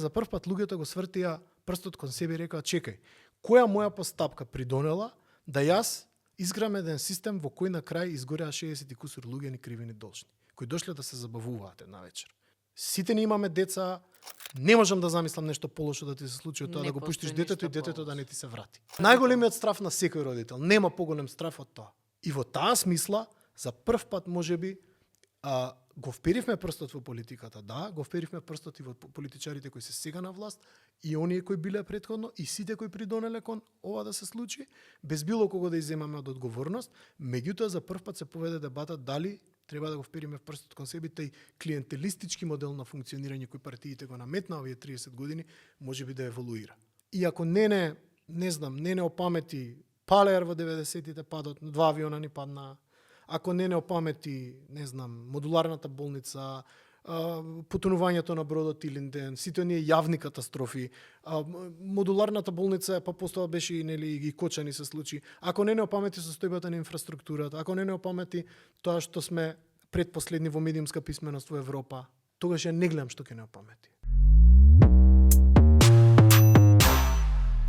за прв пат луѓето го свртија прстот кон себе и рекаа, чекај, која моја постапка придонела да јас изградам еден систем во кој на крај изгореа 60 и кусур луѓе ни кривини должни, кои дошле да се забавуваат една вечер. Сите ни имаме деца, не можам да замислам нешто полошо да ти се случи од тоа да го пуштиш детето и детето да не ти се врати. Најголемиот страф на секој родител, нема поголем страф од тоа. И во таа смисла, за прв пат можеби го вперивме прстот во политиката, да, го вперивме прстот и во политичарите кои се сега на власт, и оние кои биле претходно, и сите кои придонеле кон ова да се случи, без било кого да изземаме од одговорност, меѓутоа за прв пат се поведе дебата дали треба да го впериме в прстот кон себе тај клиентелистички модел на функционирање кој партиите го наметна овие 30 години, можеби да еволуира. И ако не опамети Палеар во 90-тите падот, 2 авиона ни паднаа, ако не опамети, модуларната болница, потонувањето на бродот Илинден, сите оние јавни катастрофи, модуларната болница па постоја беше и Кочани се случи. Ако не опамети состојбата на инфраструктурата, ако не опамети тоа што сме предпоследни во медиумска писменост во Европа, тогаш ја не гледам што ќе не опамети.